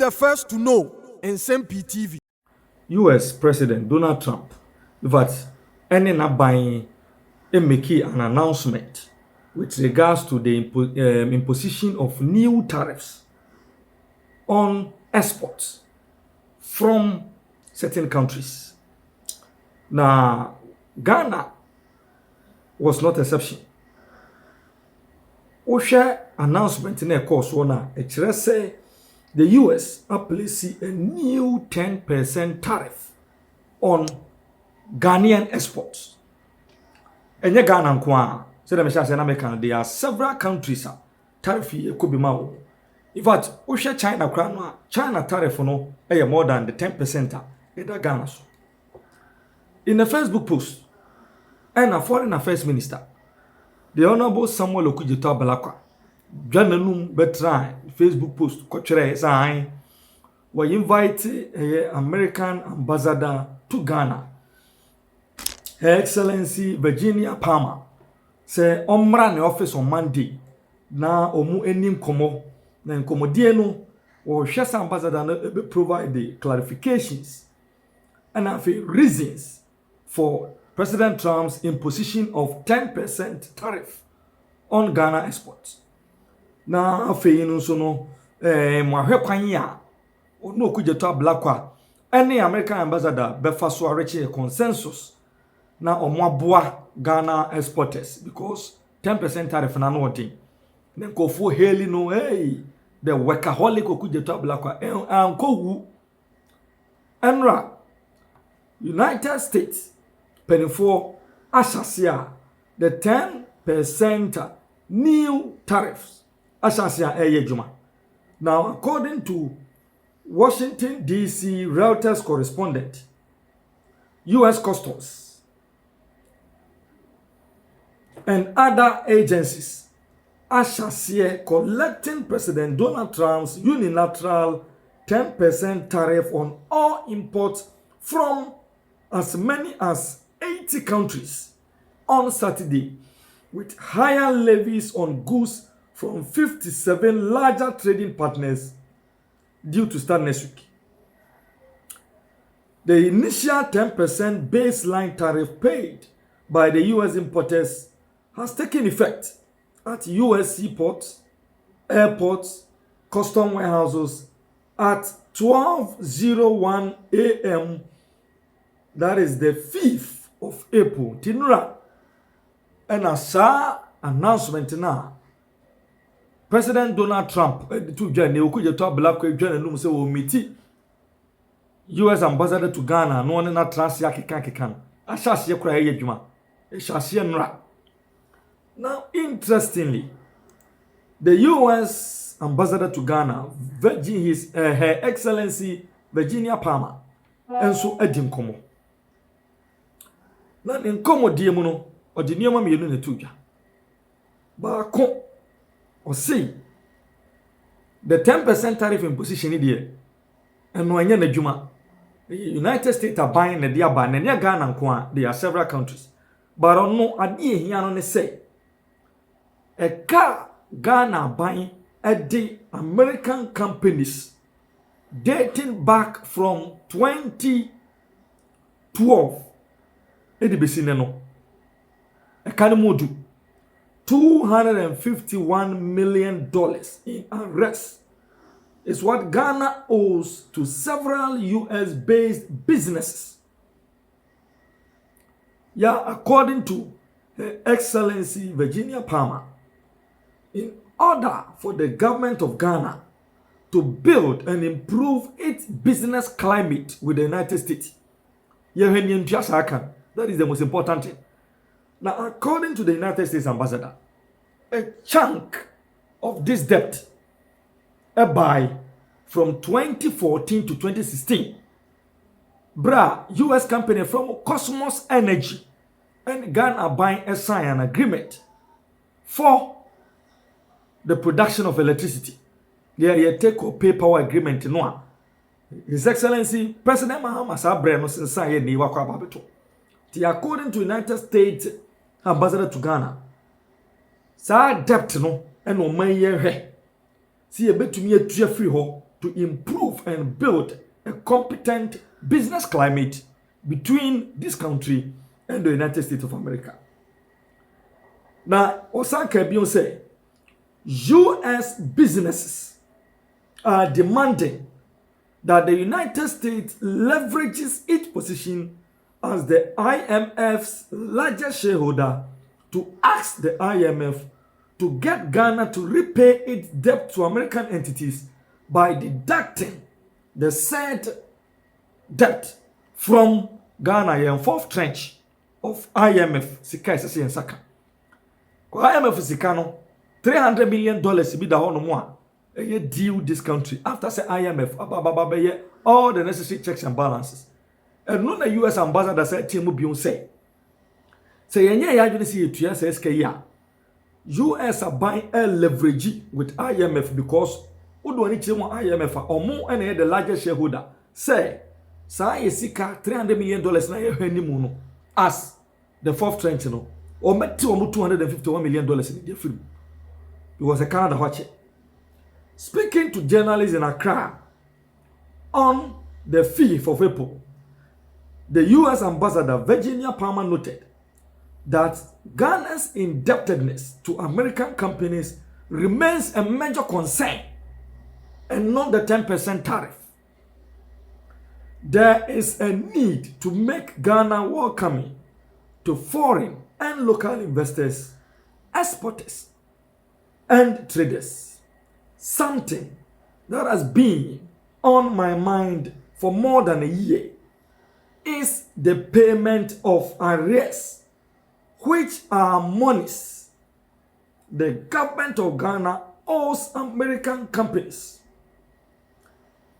the first to know. Nsem-Pii TV. US President Donald Trump, that any buying make an announcement with regards to the imposition of new tariffs on exports from certain countries. Now, Ghana was not exception. Osha announcement in a course one, say the US are placing a new 10% tariff on Ghanaian exports. And ye Ghana nkwa, say the Messiah American, there are several countries tariff could be more. In fact, Osha China tariff no more than the 10% in the Ghana. In a Facebook post, and a foreign affairs minister, the Honorable Samuel Okudzeto Jananum Betran Facebook post Kochre Sign were invited American ambassador to Ghana. Her Excellency Virginia Palmer say omra ne office on Monday na omu enim komo na nkomodie no wo hwesa ambassador no provide the clarifications and reasons for President Trump's imposition of 10% tariff on Ghana exports. Na afei no so no mohwe kwan ya ono Okudzeto ablakwa any American ambassador befa so areche consensus na omoaboa Ghana exporters because 10% tariff na no odin then kofu heli no the workaholic Okudzeto ablakwa ankowu enra United States penifo ashasia the 10% new tariffs ashasia juma. Now, according to Washington DC Reuters correspondent, US Customs and other agencies ashasia collecting President Donald Trump's unilateral 10% tariff on all imports from as many as 80 countries on Saturday, with higher levies on goods from 57 larger trading partners due to start next week. The initial 10% baseline tariff paid by the US importers has taken effect at US seaports, airports, custom warehouses at 12:01 a.m. That is the 5th of April. Tinura. And as announcement now, President Donald Trump, to join the Okudzeto Ablakwa join and say we meet US ambassador to Ghana, no one na transia kekan. Ashasiye kura ye djuma. Ashasiye nra. Now, interestingly, the US ambassador to Ghana, Her Excellency Virginia Palmer, and so edim komo. Na nkomo die mu no odi nioma mienu na tudwa ba ko o say the 10% tariff imposition there eno anya na djuma United States are buying na dia ba na nya Ghana nko a there are several countries but no ade ehia no ne say e ka Ghana buying at the American companies dating back from 2012 edibesine no ekane modu $251 million in arrests is what Ghana owes to several US-based businesses. Yeah, according to Her Excellency Virginia Palmer, in order for the government of Ghana to build and improve its business climate with the United States, that is the most important thing. Now, according to the United States ambassador, a chunk of this debt by from 2014 to 2016, US company from Cosmos Energy and Ghana buying a sign an agreement for the production of electricity. They take a pay power agreement no. His Excellency President Mahama Sabre no sensa ye ni wakwa babeto. According to United States ambassador to Ghana, sa debt no eno man ye hwe. Si ye betumi atua free ho to improve and build a competent business climate between this country and the United States of America. Now, Osanka Bion say, U.S. businesses are demanding that the United States leverages its position as the IMF's largest shareholder to ask the IMF to get Ghana to repay its debt to American entities by deducting the said debt from Ghana in fourth tranche of IMF. Sika is saying Saka. IMF Sika no $300 million be the whole no a deal this country after say IMF all the necessary checks and balances. And no the US ambassador said Timu Bion say yenye ya juni si etua say SK ya US are buying a leverage with IMF because Udo ani chemo IMF omo ene the largest shareholder say sa yesika $300 million na ye hwanimu no as the fourth tranche no o meti omo $251 million in the film because a Canada watch. Speaking to journalists in Accra on the 5th of April, the US ambassador Virginia Palmer noted that Ghana's indebtedness to American companies remains a major concern and not the 10% tariff. There is a need to make Ghana welcoming to foreign and local investors, exporters, and traders. Something that has been on my mind for more than a year is the payment of arrears, which are monies the government of Ghana owes American companies.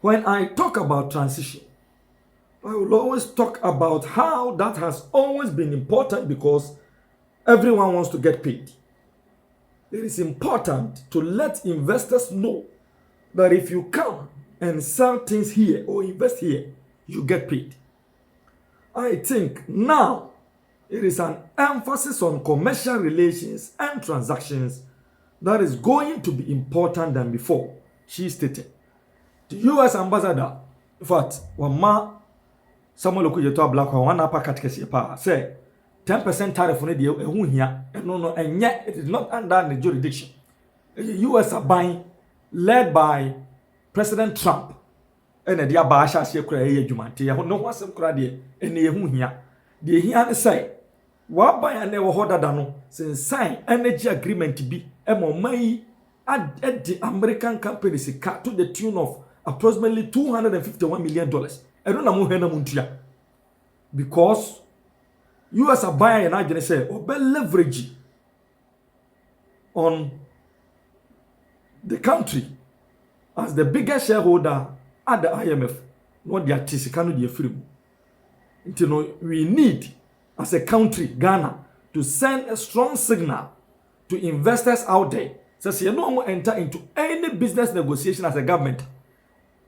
When I talk about transition, I will always talk about how that has always been important because everyone wants to get paid. It is important to let investors know that if you come and sell things here or invest here, you get paid. I think now it is an emphasis on commercial relations and transactions that is going to be important than before, she stated. The US ambassador, in fact, Wama Samuel Okudzeto Black one upper category say 10% tariff on the here, and no, and yet it is not under the jurisdiction. The US are buying, led by President Trump, and the Abasha Shekra Jumanti, no one some crady, and the here. The here say, what buy and never hold dano, since sign energy agreement to be a more money at the American companies to the tune of approximately $251 million. I don't know because US are buying and I say obe leverage on the country as the biggest shareholder at the IMF. Not the artist can be free. You know, we need as a country, Ghana, to send a strong signal to investors out there. So you don't want to enter into any business negotiation as a government.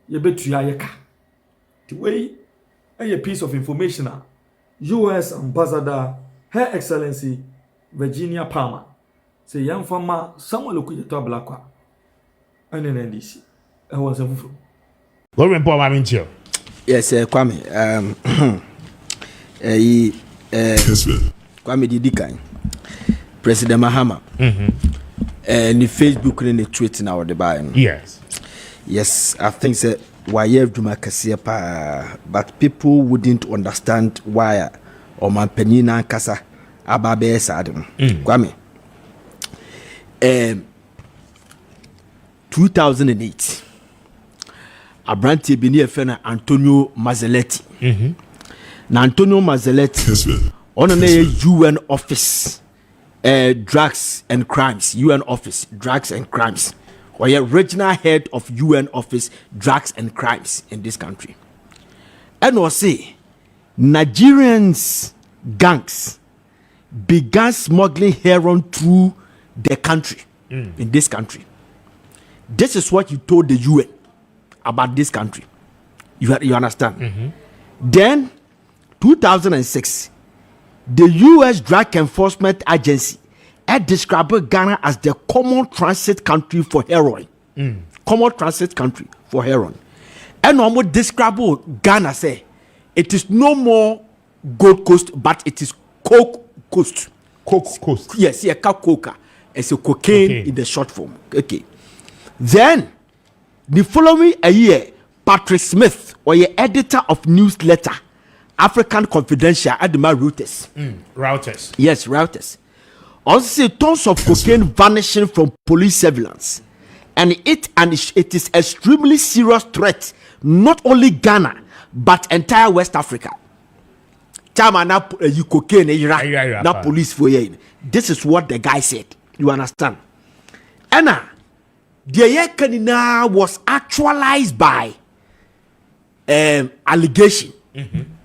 You bet you are the way a piece of information. US Ambassador, Her Excellency Virginia Palmer, say young farmer Samuel Okudzeto Blakwa, and an NDC. I was a fool. What report I'm into? Yes, Kwame. Kwame Didikan, President Mahama. And the Facebook and the Twitter now the buying. Yes, I think that. Why but people wouldn't understand why or my penina kasa ababe sadem. Kwame. 2008 Abranti bi ne fe na Antonio Mazzoletti. Na Antonio Mazzoletti on a UN office drugs and crimes, UN office drugs and crimes. Or a regional head of UN office drugs and crimes in this country. And we say Nigerians gangs began smuggling heroin through the country in this country. This is what you told the UN about this country. You understand? Then 2006 the US Drug Enforcement Agency had described Ghana as the common transit country for heroin. common transit country for heroin. And almost describe Ghana say it is no more Gold Coast, but it is Coke Coast. Coke Coast. Yes, yeah, coca. It's a cocaine in the short form. Okay. Then the following a year, Patrick Smith, or your editor of newsletter African Confidential at the Reuters. Routers. Yes, Reuters. Also say tons of cocaine vanishing from police surveillance. And it is extremely serious threat, not only Ghana, but entire West Africa. Chama na you cocaine na police for you. This is what the guy said. You understand? Anna, the yekanina was actualized by allegation.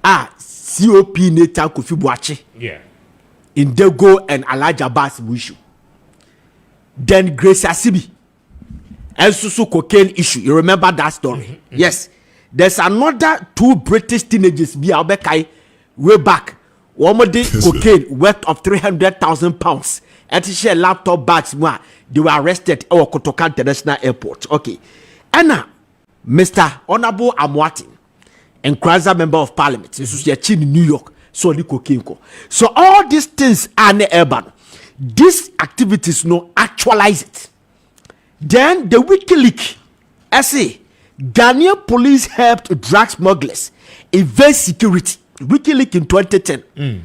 COP Nathan Kofi Boache. Yeah. Indego and Elijah Bass issue. Then Grace Asibi. And so cocaine issue. You remember that story? Yes. There's another 2 British teenagers be Albekai way back. One more day cocaine worth of 300,000 pounds. And to share laptop bags, they were arrested at Kotoka International Airport. Okay. Anna, Mr. Honorable Amwati, and Kwanzaa Member of Parliament, this is in New York, so the cocaine. So all these things are not urban. These activities no actualize it. Then the WikiLeaks, I say, Ghanaian police helped drug smugglers evade security. WikiLeaks in 2010.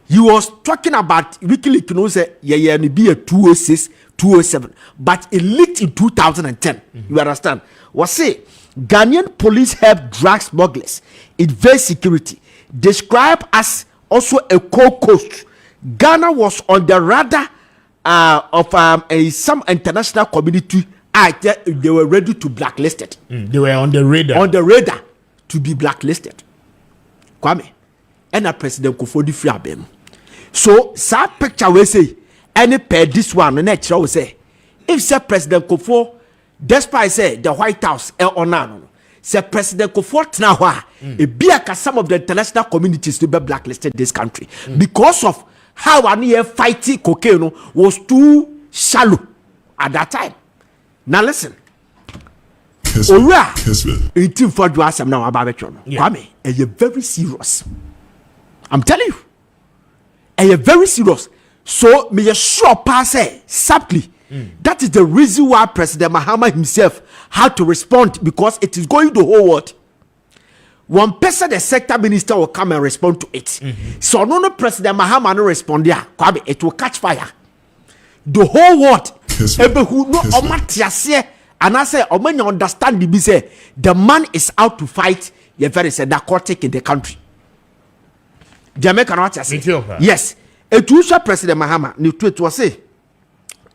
He was talking about WikiLeaks, you know, say be a 206, 207, but it leaked in 2010. You understand? Was say Ghanaian police helped drug smugglers evade security, described as also a cold coast. Ghana was on the radar of some international community. They were ready to blacklist it. They were on the radar. On the radar to be blacklisted. Kwame, and a President Kofodi Fiabem. So, that picture we say, any pair this one, the next will say, if say President Kofo, despite say the White House, say President Kofo now, it be like some of the international communities to be blacklisted this country because of how an year fighting cocaine was too shallow at that time. Now listen. Ora, 18 for you ask now about it. Kwame, and you're very serious. I'm telling you, and you're very serious. So me a sure pass subtly. That is the reason why President Mahama himself had to respond, because it is going the whole world. One person, the sector minister, will come and respond to it. So no President Mahama no respond there. Kwame, it will catch fire. The whole world, who no omatiase. And I say, when you understand the say the man is out to fight the very narcotic in the country. Jamaica, what I say? Yes. It was President Mahama.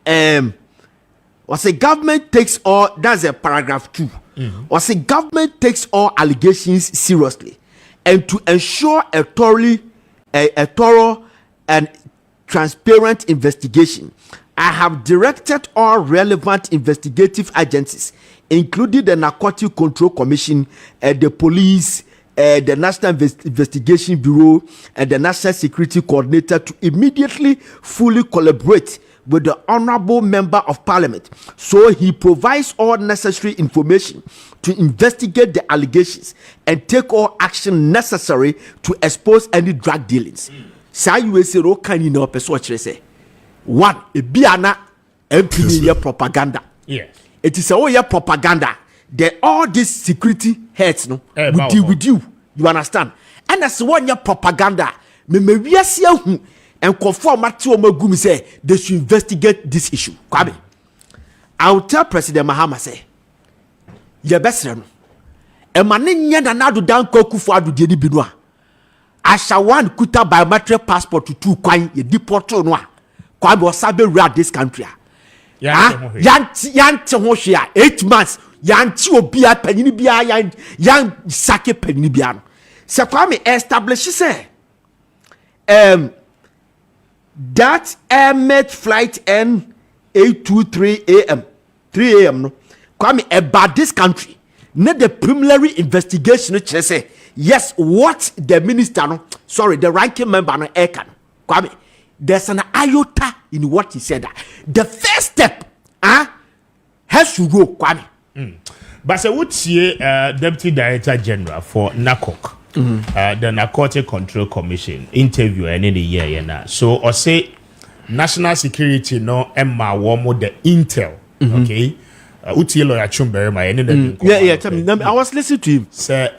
It was a government takes all. That's a paragraph 2. Was a government takes all allegations seriously, and to ensure a thorough and transparent investigation, I have directed all relevant investigative agencies, including the Narcotic Control Commission, the police, the National Investigation Bureau, and the National Security Coordinator, to immediately fully collaborate with the Honorable Member of Parliament, so he provides all necessary information to investigate the allegations and take all action necessary to expose any drug dealings. Sa you say ro kan ni na opeso say. One, a biana MP propaganda. Yes. It is your propaganda. Then all these security heads no will deal with you. You understand? And that's one your propaganda. Me we see who and conform to Magumi say they should investigate this issue. Kwabe. I will tell President Mahama say, "Your best no. E mane nya na nadu dan kokufu adu die ni binua. Ashawan kuta biometric passport to 2 kwan ye deport no a. Kwabe osabe rad this country. Yanti ho hwe 8 months yanti obia panini bia yan sake panini bia no. Se Kwame establish say that airmet flight N823 AM 3 AM no Kwame about this country need the preliminary investigation say yes what the minister no the ranking member no can Kwame there's an iota in what he said. The first step has to go Kwame But so what's Deputy Director General for NACOC, the Narcotic Control Commission interview and in the year now. So or say national security no Emma Womo the intel, okay? Uti lawyer Chumberry my yeah. Tell me, I was listening to him. Say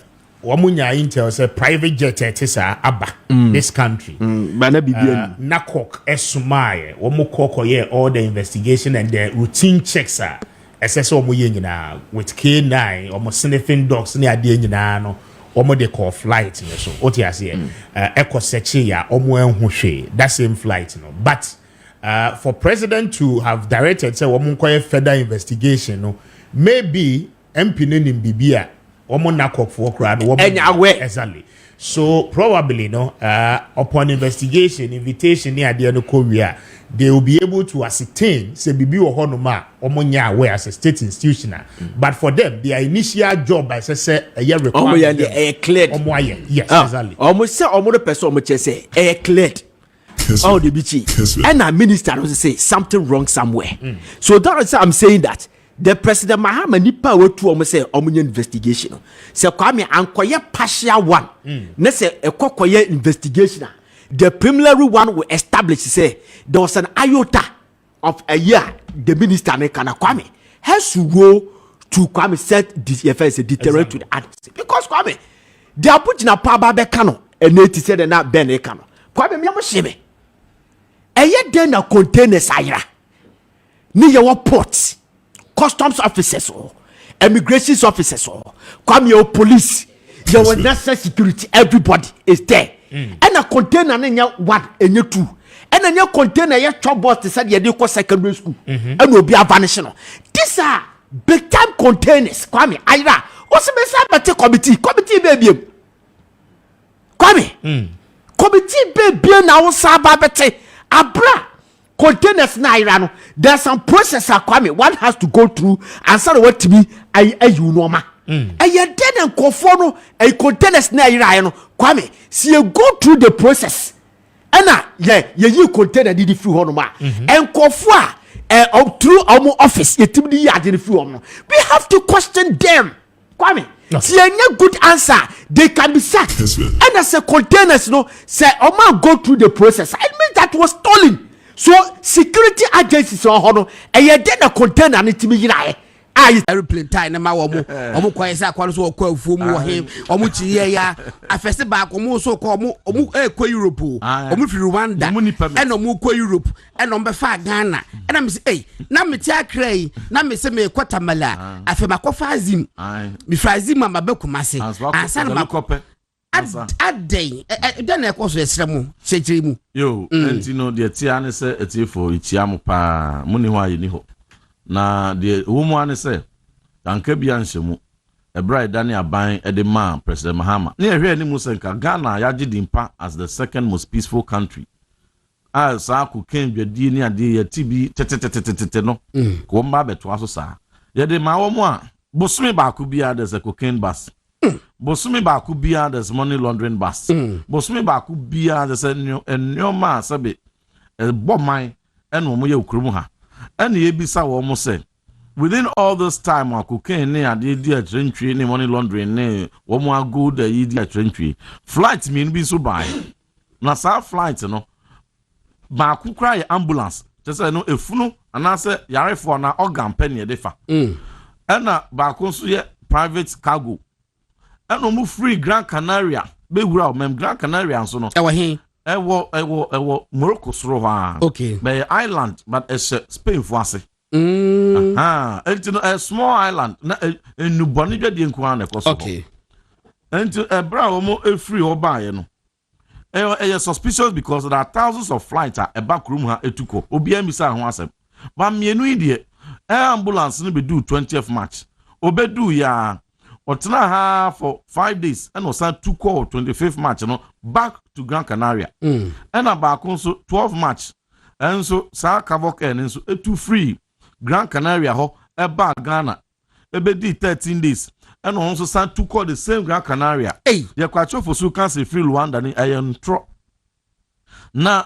Wamunya intel say private jet etisa aba this country. NACOC esumai womo koko ye all the investigation and the routine checks are. SS omo ye nyina with K9 omo sniffing dogs ne ade nyina no omo de call flight no so what you say echo search ya omo enhu hwe that same flight no but for president to have directed say omo nkoye further investigation no maybe MP nim bibia omo NACOC for kra no omo exactly so probably no upon investigation invitation ne ade no korea they will be able to ascertain say bibi wo honoma omonya aware as a state institution but for them their initial job by say a year requirement cleared yes exactly almost say almost person almost say cleared all the bichi and our minister was say something wrong somewhere so that is I'm saying that the president Mahama nipa we to almost say omunya investigation say kwame ankoye partial one na say ekokoye investigation the preliminary one will establish say there was an iota of a year the minister Nekana Kwame has to go to Kwame set this offense a deterrent to the others because Kwame they are putting a power back cano and they said not Ben Ekano Kwame Miamoshime a yet then a containers ira near your ports customs officers or immigration officers or Kwame your police your national security everybody is there. And a container one and you two. And then your container your trouble to say you go secondary school and will be a vanishing. These are big time containers. Kwame, Ira. What's the best committee baby? Kwame. Committee baby now saba bete abra containers na Ira. There's some process Kwame one has to go through and say what to be you know ma. And you then and conform a containers na Ira no Kwame see you go through the process and you container did free honoma and confwa through our office we have to question them Kwame see any good answer they can be sacked and as a containers no say go through the process I mean that was stolen so security agencies on hono and you then a container and it be airplane time na ma wo mo kwese akwaro so okwa afuo mu wo he omo chiye ya afese ba ko mo so ko omo ekwa Europe omo firi Rwanda and omo kwa Europe and omo be fa Ghana and am say na me ti akrai na me se me kwata mala afe makofa azim me frazim ma be kumase ansa na makope adden den e koso esremu chechiri mu yo enti no de ti ane se etifo ichiam pa mu ni ho ayi ni ho na the woman say anka bia nhemu ebra idane aban e de ma President Mahama na ehwe ani musenka Ghana ya gidimpa as the second most peaceful country as aku kenbedi ni ade ya tibi tetetetetete no ko mba beto aso sa ye de ma wo mo a bosumi ba ku bia there's a cocaine bus bosumi ba ku bia there's money laundering bus bosumi ba ku bia there's a nyoma sabe e boman eno mo ye okurum ha and ye bisa wo mo say within all this time cocaine ne ade di atrenchwe ne money laundering ne wo mo ago da yi di atrenchwe flight mean bi so buy na sa flight no ba ku cry ambulance just say no efunu anase yarefo na organ pen ye defa na ba ku so ye private cargo and mo free Gran Canaria be wura o mem Gran Canaria so no ewo Morocco soro ha okay by island but it's Spain for ase it's a small island na enu boni dwade nku an ekoso okay and bra omo e free ho baaye no suspicious because there are thousands of flights at back room ha etuko obi amisa ho asem ba mienu ide ambulance no be do 20th March obedu ya otena ha for 5 days and was to call 25th March no back to Gran Canaria and about so 12 March and so sa kavok and so to free Gran Canaria ho eba Ghana ebedi 13 days and also sent to call the same Gran Canaria ya kwacho for so cancel free Rwanda ni ayentro na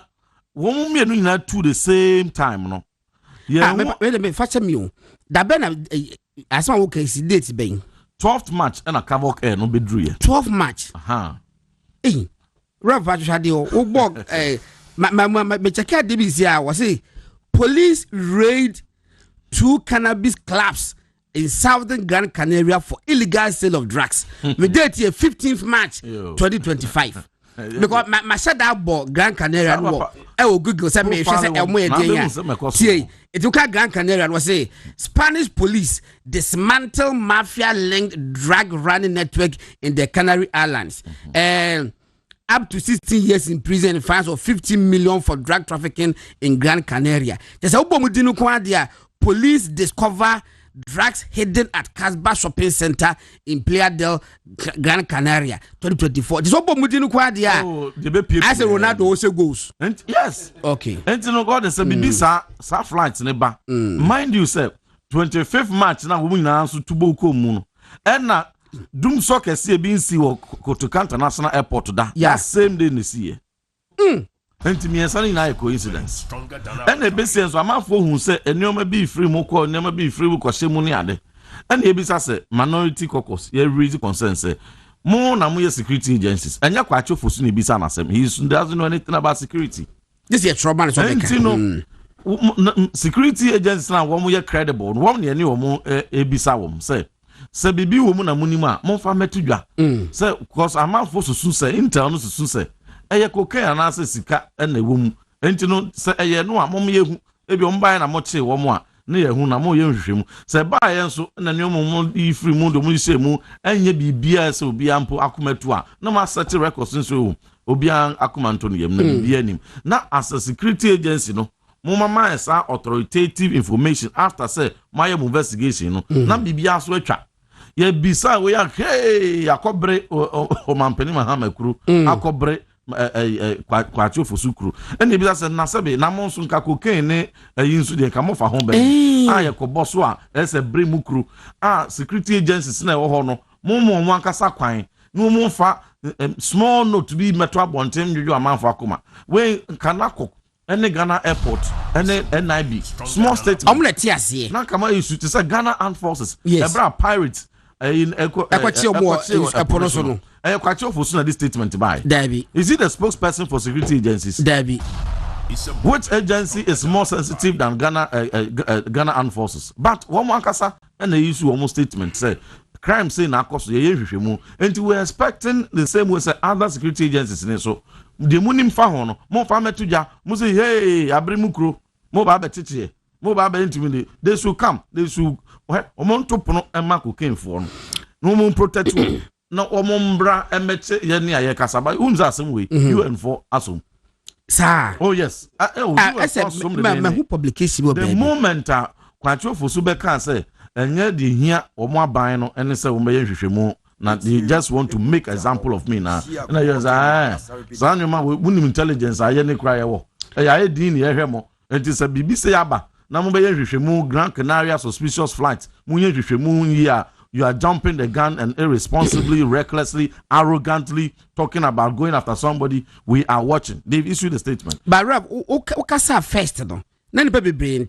wo me no na to the same time no yeah me fache mi o da be na asma wo case date ben 12th March and a Cavoc air no bedru 12 March Rev Ashade o bog me check out DBC was say police raid 2 cannabis clubs in southern Gran Canaria for illegal sale of drugs. The date here 15th March 2025. Because my said that ball Gran Canaria will Google send me it took a Gran Canaria was say Spanish police dismantle mafia linked drug running network in the Canary Islands. And up to 16 years in prison and fines of 15 million for drug trafficking in Gran Canaria. There's a police discover drugs hidden at Casbah Shopping Center in Playa del Gran Canaria 2024. This what Mudinu Quadia. I said Ronaldo also goes. Yes. Okay. And you know God is a Bibisa flights neighbor. Mind you, sir, 25th March now we now to Boko Moon. And now Doom Soccer see being see or to International Airport to that. Yeah, same day this year. And to me, it's not a coincidence. And the business, I'm not for who say, and you may be free, Moko, never be free with Koshemuniade. And the business say, minority caucus, ye reason concern say, more than we security agencies. And you're quite sure for Sunni Bisana, he doesn't know anything about security. This is trouble. And you know, security agencies now, one way credible, one year new more a bisawum, say bibi woman and munima, more for me to ya. Say, because I'm not forced to say, internal to say. Eye cocaine and answer sika and a womb. And you know, say a no, mom ye, if you buy a moche or more, near whom I'm more young. Say buy and so, and a new moment, if free moon, the Musemu, and ye be beer, so be ample akumetua. No matter such a record since you, Obiang Akumantonium, no be any. Now, as a security agency, no, Mama is our authoritative information after say, my investigation, no, not be sweater. Ye bisa we are, hey, a cobre or Mampeni Mahama crew, a cobre. Kwacho for sukru and the business na sabe na monsun ka cocaine yinsu de kamo fa hon be ya ko boso a ese bre mukru security agencies na wo ho no mo ankasa kwan no mo fa small note be metro abontem dwedwo amanfo akoma we kanako ene Ghana airport ene NIB small state omelette ase na kama isu to say Ghana Armed Forces ebra pirates in this statement by Debbie. Is he the spokesperson for security agencies? Debbie. Which agency is more sensitive than Ghana Armed Forces? But one more kasa and the issue almost statement say crime say na cost and we're expecting the same way say other security agencies. So the munim fa hono mo fa metuja mo say hey abrimukro mo ba betete mo ba intimidate they should come they should omonto pono ema cocaine for no mo protect you no omombra emeche ye ne aye kasaba unza asem we UN4 asum sir oh yes who publication the moment kwacho fosu be kan say enye de hia omo aban no ene say wo meye hwehwemu na they just want to make example of me na you say zanuma we intelligence aye ne kra ye wo aye din ye hwemo enti say bibi say aba na mo be hwehwemu Gran Canaria suspicious flight mo ye hwehwemu here. You are jumping the gun and irresponsibly, recklessly, arrogantly talking about going after somebody. We are watching. They've issued a statement. But Rob, okay, first, no. None of the brain,